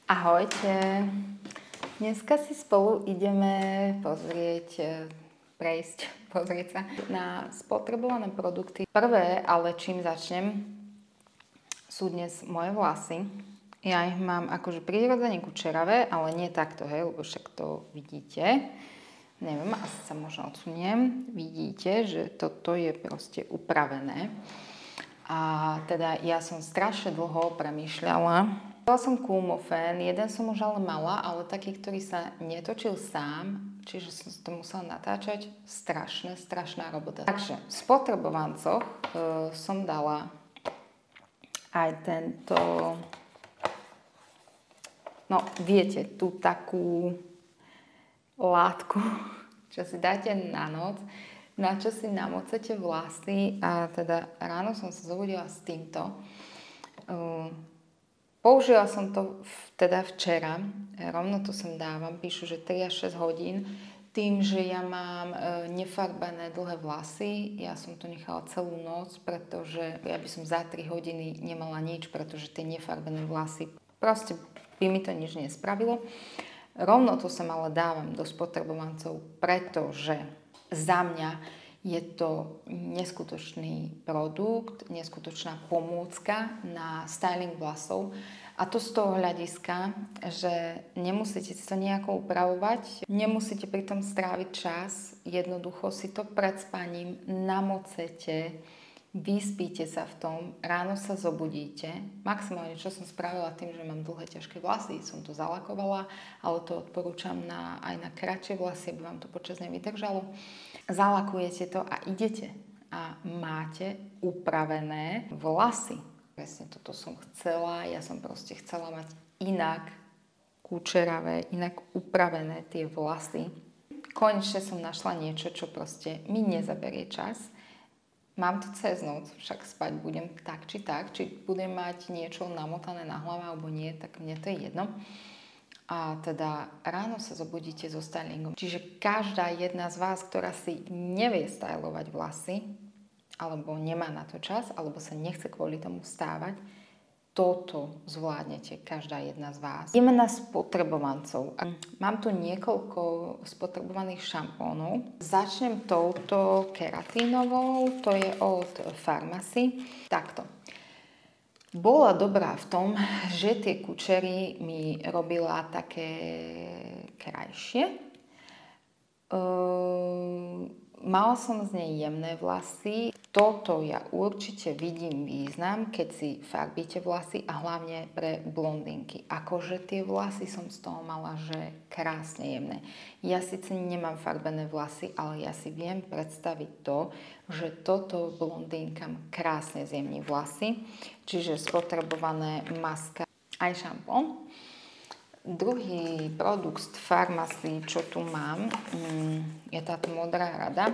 Ahojte. Dneska si spolu ideme pozrieť sa na spotrebované produkty. Prvé, ale čím začnem, sú dnes moje vlasy. Ja ich mám akože prirodzene kučeravé, ale nie takto, hej, lebo však to vidíte. Neviem, asi sa možno odsuniem. Vidíte, že toto je proste upravené. A teda ja som strašne dlho premýšľala. Mala som Kulmofén, jeden som už ale mala, ale taký, ktorý sa netočil sám, čiže som to musela natáčať. Strašná robota. Takže v spotrebovancoch som dala aj tento, no viete, tú takú látku, čo si dáte na noc, na čo si namocete vlasy, a teda ráno som sa zobudila s týmto. Použila som to teda včera, rovno to sem dávam, píšu, že 3 až 6 hodín. Tým, že ja mám nefarbané dlhé vlasy, ja som to nechala celú noc, pretože ja by som za 3 hodiny nemala nič, pretože tie nefarbené vlasy, proste by mi to nič nespravilo. Rovno to sem ale dávam do spotrebovancov, pretože za mňa je to neskutočný produkt, neskutočná pomôcka na styling vlasov. A to z toho hľadiska, že nemusíte si to nejako upravovať, nemusíte pri tom stráviť čas, jednoducho si to pred spaním namocete, vyspíte sa v tom, ráno sa zobudíte. Maximálne, čo som spravila tým, že mám dlhé, ťažké vlasy, som to zalakovala, ale to odporúčam aj na kratšie vlasy, aby vám to počas dňa vydržalo. Zalakujete to a idete a máte upravené vlasy. Presne toto som chcela, ja som proste chcela mať inak kučeravé, inak upravené tie vlasy. Konečne som našla niečo, čo proste mi nezaberie čas. Mám to cez noc, však spať budem tak, či budem mať niečo namotané na hlave alebo nie, tak mne to je jedno. A teda ráno sa zobudíte so stylingom. Čiže každá jedna z vás, ktorá si nevie stylovať vlasy, alebo nemá na to čas, alebo sa nechce kvôli tomu vstávať, toto zvládnete, každá jedna z vás. Ideme na spotrebovancov. Mám tu niekoľko spotrebovaných šampónov. Začnem touto keratínovou, to je od Farmacy. Takto. Bola dobrá v tom, že tie kučery mi robila také krajšie. Mala som z nej jemné vlasy. Toto ja určite vidím význam, keď si farbíte vlasy, a hlavne pre blondinky. Akože tie vlasy som z toho mala, že krásne jemné. Ja síce nemám farbené vlasy, ale ja si viem predstaviť to, že toto blondínkam krásne zjemní vlasy. Čiže spotrebované maska aj šampón. Druhý produkt z Farmacy, čo tu mám, je táto modrá rada.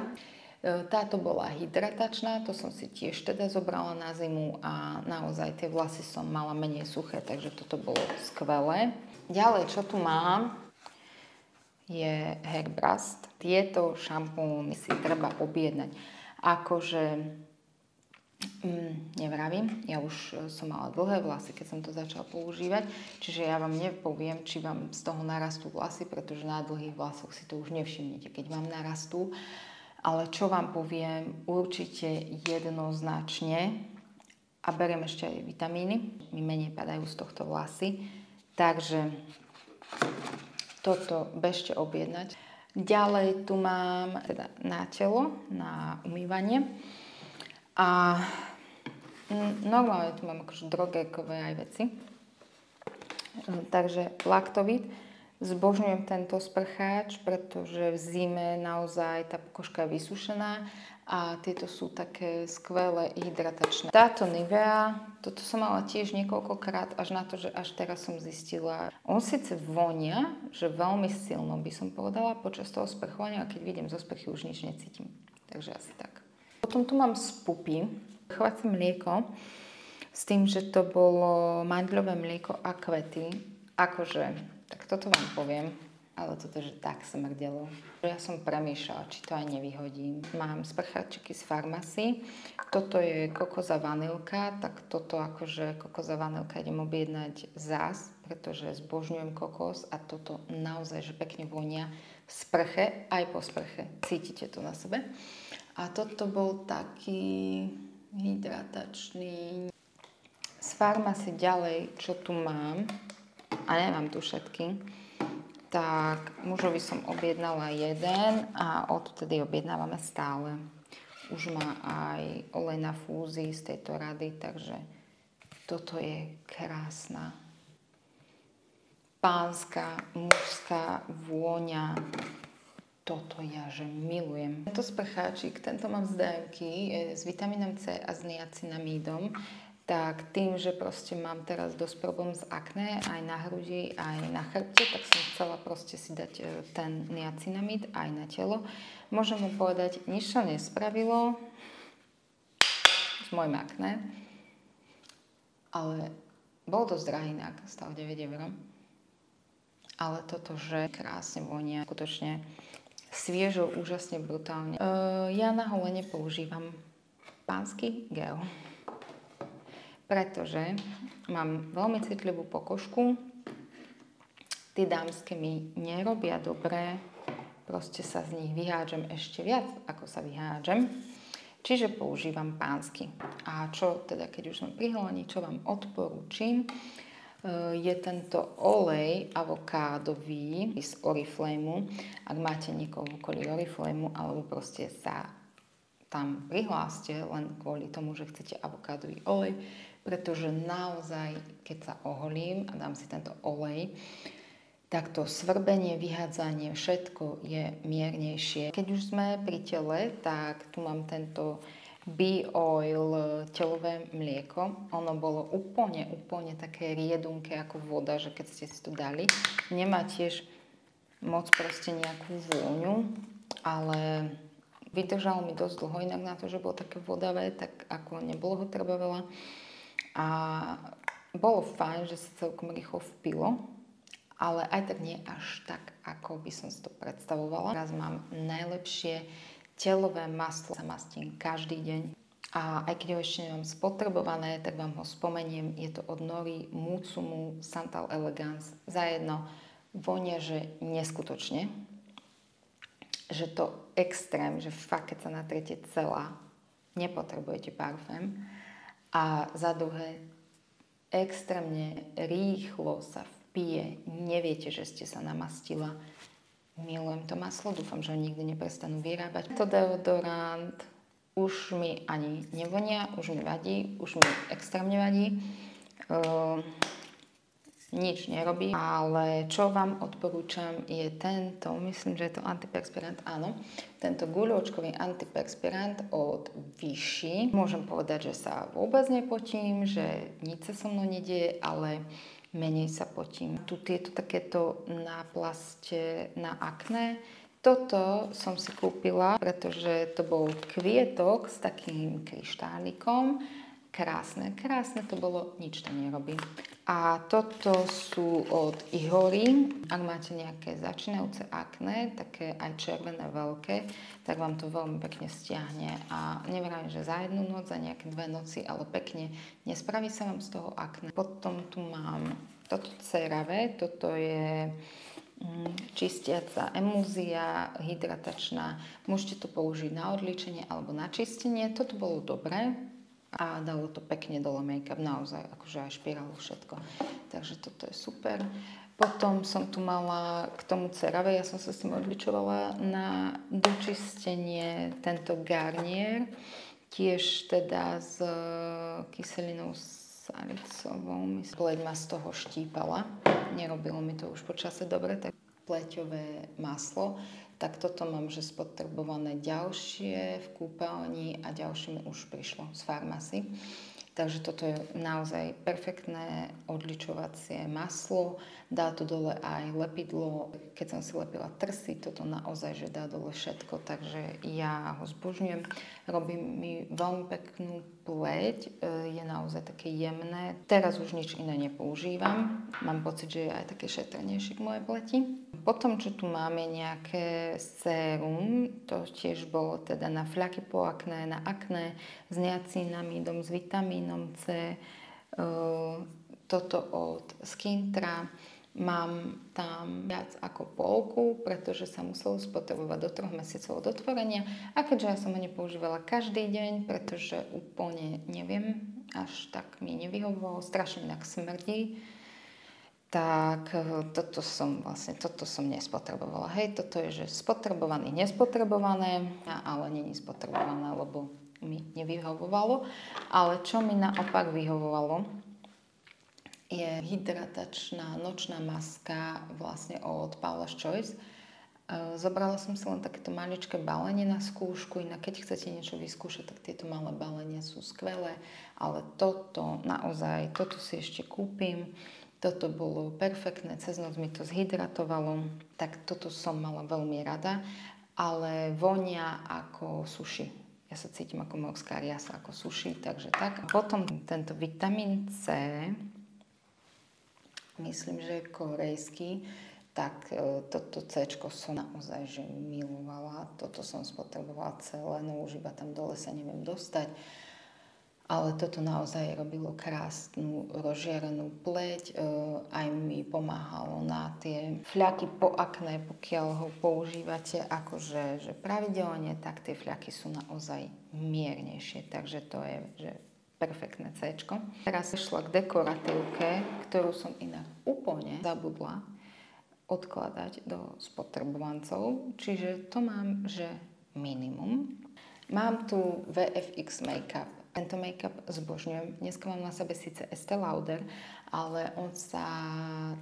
Táto bola hydratačná, to som si tiež teda zobrala na zimu a naozaj tie vlasy som mala menej suché, takže toto bolo skvelé. Ďalej, čo tu mám, je Hairbrush. Tieto šampóny si treba objednať. Akože nevravím, ja už som mala dlhé vlasy, keď som to začala používať, čiže ja vám nepoviem, či vám z toho narastú vlasy, pretože na dlhých vlasoch si to už nevšimnete, keď vám narastú. Ale čo vám poviem, určite jednoznačne, a beriem ešte aj vitamíny, mi menej padajú z tohto vlasy, takže toto bežte objednať. Ďalej tu mám teda na telo, na umývanie. A normálne tu mám akože drogékové aj veci. Takže Lactovit. Zbožňujem tento sprcháč, pretože v zime naozaj tá pokožka je vysušená a tieto sú také skvelé hydratačné. Táto Nivea, toto som mala tiež niekoľkokrát, až na to, že až teraz som zistila. On síce vonia, že veľmi silno by som povedala počas toho sprchovania, a keď vidím zo sprchy, už nič necítim. Takže asi tak. Potom tu mám z Pupy chvacie mlieko s tým, že to bolo mandľové mlieko a kvety. Akože, tak toto vám poviem, ale toto, že tak smrdelo. Ja som premýšľala, či to aj nevyhodím. Mám sprcháčiky z Farmacy. Toto je kokosová vanilka, tak toto akože kokosová vanilka idem objednať zás, pretože zbožňujem kokos a toto naozaj, že pekne vonia v sprche, aj po sprche. Cítite to na sebe. A toto bol taký hydratačný. Z Farmasy ďalej, čo tu mám, a nemám tu všetky, tak mužovi som objednala jeden a odtedy objednávame stále. Už má aj olej na fúzii z tejto rady, takže toto je krásna pánska, mužská vôňa. Toto ja, že milujem. Tento sprcháčik, tento mám z DM-ky, s vitamínom C a s niacinamídom. Tak tým, že proste mám teraz dosť problém s akné, aj na hrudi, aj na chrbte, tak som chcela proste si dať ten niacinamid aj na telo. Môžem mu povedať, nič to nespravilo s mojim akné, ale bol dosť drahý inak, stal 9 €. Ale toto, že krásne vonia, skutočne sviežo, úžasne, brutálne. Ja na holenie používam pánsky gel, pretože mám veľmi citlivú pokožku. Tie dámske mi nerobia dobre, proste sa z nich vyhádžem ešte viac, ako sa vyhádžem. Čiže používam pánsky. A čo teda, keď už som pri holení, čo vám odporúčim, je tento olej avokádový z Oriflameu. Ak máte niekoho kvôli Oriflameu, alebo proste sa tam prihláste len kvôli tomu, že chcete avokádový olej, pretože naozaj, keď sa oholím a dám si tento olej, tak to svrbenie, vyhádzanie, všetko je miernejšie. Keď už sme pri tele, tak tu mám tento B-Oil teľové mlieko. Ono bolo úplne také riedunké ako voda, že keď ste si to dali. Nemá tiež moc proste nejakú vôňu, ale vydržalo mi dosť dlho, inak na to, že bolo také vodavé, tak ako nebolo ho treba veľa. A bolo fajn, že sa celkom rýchlo vpilo, ale aj tak nie až tak, ako by som si to predstavovala. Teraz mám najlepšie teľové maslo, sa mastím každý deň. A aj keď ho ešte nemám spotrebované, tak vám ho spomeniem. Je to od Nori Musumu Santal Elegance. Zajedno vonia, že neskutočne. Že to extrém, že fakt, keď sa natriete celá, nepotrebujete parfém. A za druhé, extrémne rýchlo sa vpije. Neviete, že ste sa namastila. Milujem to maslo, dúfam, že ho nikdy neprestanú vyrábať. To deodorant už mi ani nevonia, už mi vadí, už mi extrémne vadí. Nič nerobí, ale čo vám odporúčam je tento, myslím, že je to antiperspirant, áno, tento guľočkový antiperspirant od Vichy. Môžem povedať, že sa vôbec nepotím, že nič sa so mnou nedieje, ale menej sa potím. Tu tieto takéto náplaste na akné. Toto som si kúpila, pretože to bol kvietok s takým kryštálikom. Krásne to bolo, nič to nerobí. A toto sú od Ihory. Ak máte nejaké začínajúce akné, také aj červené veľké, tak vám to veľmi pekne stiahne. A nevravím, že za jednu noc, za nejaké 2 noci, ale pekne nespraví sa vám z toho akné. Potom tu mám toto CeraVe, toto je čistiaca emúzia, hydratačná. Môžete to použiť na odličenie alebo na čistenie. Toto bolo dobré. A dalo to pekne dole make-up, naozaj, akože aj špirálu, všetko. Takže toto je super. Potom som tu mala k tomu CeraVe, ja som sa s tým odličovala na dočistenie tento Garnier, tiež teda s kyselinou salicovou. Pleť ma z toho štípala, nerobilo mi to už po čase dobre, tak pleťové maslo. Tak toto mám, že spotrebované ďalšie v kúpeľni a ďalšie mi už prišlo z Farmasy. Takže toto je naozaj perfektné odličovacie maslo. Dá to dole aj lepidlo. Keď som si lepila trsy, toto naozaj, že dá dole všetko. Takže ja ho zbožňujem. Robí mi veľmi peknú pleť. Je naozaj také jemné. Teraz už nič iné nepoužívam. Mám pocit, že je aj také šetrnejšie k mojej pleti. Potom, čo tu máme, nejaké sérum, to tiež bolo teda na fľaky po akné, na akné, s niacinamidom, s vitamínom C. toto od Skintra. Mám tam viac ako polku, pretože sa muselo spotrebovať do 3 mesiacov od otvorenia. A keďže ja som ho nepoužívala každý deň, pretože úplne neviem, až tak mi nevyhovovalo, strašne inak smrdí, tak toto som nespotrebovala. Hej, toto je, že spotrebované, nespotrebované, ale není spotrebované, lebo mi nevyhovovalo. Ale čo mi naopak vyhovovalo, je hydratačná nočná maska vlastne od Paula's Choice. Zobrala som si len takéto maličké balenie na skúšku, inak keď chcete niečo vyskúšať, tak tieto malé balenia sú skvelé, ale toto si ešte kúpim. Toto bolo perfektné, cez noc mi to zhydratovalo, tak toto som mala veľmi rada, ale vonia ako sushi. Ja sa cítim ako morská riasa, ako sushi, takže tak. A potom tento vitamín C, myslím, že je korejský, tak toto C-čko som naozaj že milovala. Toto som spotrebovala celé, no už iba tam dole sa neviem dostať. Ale toto naozaj robilo krásnu rozžiarenú pleť. Aj mi pomáhalo na tie fľaky po akné, pokiaľ ho používate akože že pravidelne, tak tie fľaky sú naozaj miernejšie. Takže to je že perfektné C-čko. Teraz išla k dekoratívke, ktorú som inak úplne zabudla odkladať do spotrebovancov. Čiže to mám, že minimum. Mám tu VFX Makeup. Tento make-up zbožňujem. Dneska mám na sebe síce Estée Lauder, ale on sa,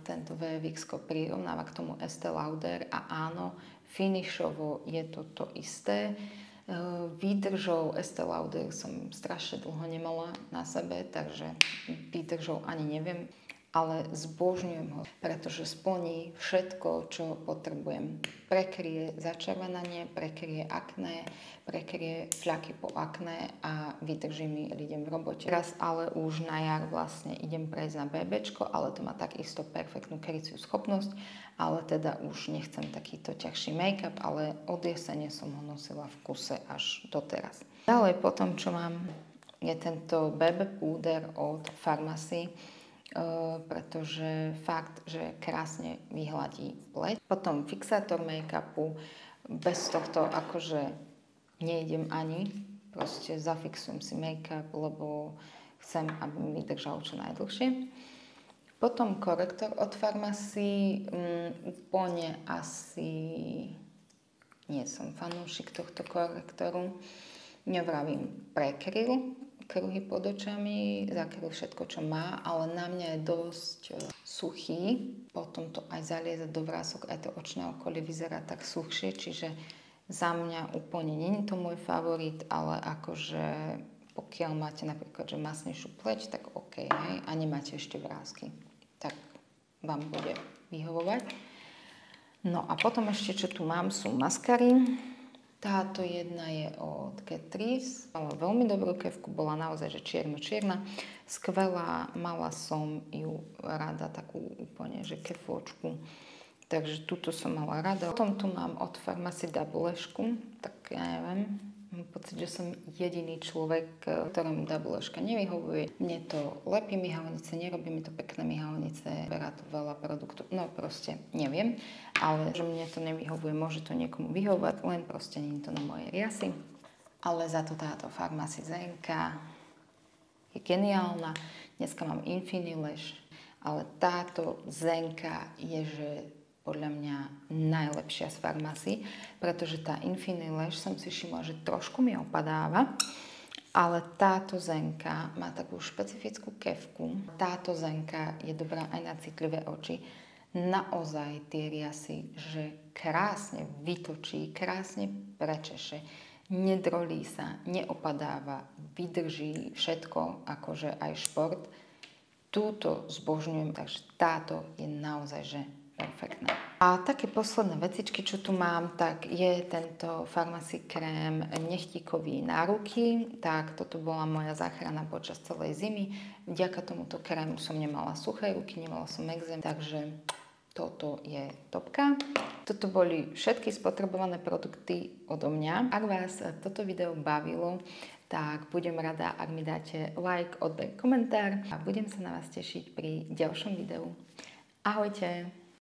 tento VFX prirovnáva k tomu Estée Lauder a áno, finishovo je to isté. Výdržou Estée Lauder som strašne dlho nemala na sebe, takže výdržou ani neviem, ale zbožňujem ho, pretože splní všetko, čo potrebujem. Prekryje začervenanie, prekryje akné, prekryje fľaky po akné a vydrží mi, idem v robote. Teraz ale už na jar vlastne idem prejsť na BBčko, ale to má takisto perfektnú kryciu schopnosť, ale teda už nechcem takýto ťažší make-up, ale od jesene som ho nosila v kuse až doteraz. Ďalej potom, čo mám, je tento BB púder od Farmacy, pretože fakt, že krásne vyhladí pleť. Potom fixátor make-upu, bez tohto akože nejdem ani, proste zafixujem si make-up, lebo chcem, aby mi vydržal čo najdlhšie. Potom korektor od Farmacy, úplne asi nie som fanúšik tohto korektoru, nevravím prekryl kruhy pod očami, zakryl všetko, čo má, ale na mňa je dosť suchý. Potom to aj zalieza do vrások, aj to očné okolie vyzerá tak suchšie, čiže za mňa úplne nie je to môj favorit, ale akože pokiaľ máte napríklad že masnejšiu pleť, tak OK, hej, a nemáte ešte vrásky, tak vám bude vyhovovať. No a potom ešte, čo tu mám, sú maskary. Táto jedna je od Catrice, mala veľmi dobrú kefku, bola naozaj že čierna, skvelá, mala som ju rada, takú úplne že kefôčku, takže túto som mala rada. Potom tu mám od Farmacy Double-šku, tak ja neviem, mám pocit, že som jediný človek, ktorému Double-ška nevyhovuje. Mne to lepí myhalnice, nerobí mi to pekné myhalnice, berá to veľa produktu, no proste neviem. Ale že mne to nevyhovuje, môže to niekomu vyhovovať, len proste nie je to na moje riasy. Ale za to táto Farmacy Zenka je geniálna. Dneska mám Infinilash, ale táto Zenka je, že podľa mňa najlepšia z Farmacy, pretože tá Infinilash som si všimla, že trošku mi opadáva, ale táto Zenka má takú špecifickú kefku. Táto Zenka je dobrá aj na citlivé oči. Naozaj tie riasy, že krásne vytočí, krásne prečeše, nedrolí sa, neopadáva, vydrží všetko, akože aj šport. Túto zbožňujem, takže táto je naozaj že perfektná. A také posledné vecičky, čo tu mám, tak je tento Farmacy krém nechtíkový na ruky. Tak toto bola moja záchrana počas celej zimy. Vďaka tomuto krému som nemala suché ruky, nemala som exém, takže toto je topka. Toto boli všetky spotrebované produkty odo mňa. Ak vás toto video bavilo, tak budem rada, ak mi dáte like, oddaj komentár a budem sa na vás tešiť pri ďalšom videu. Ahojte!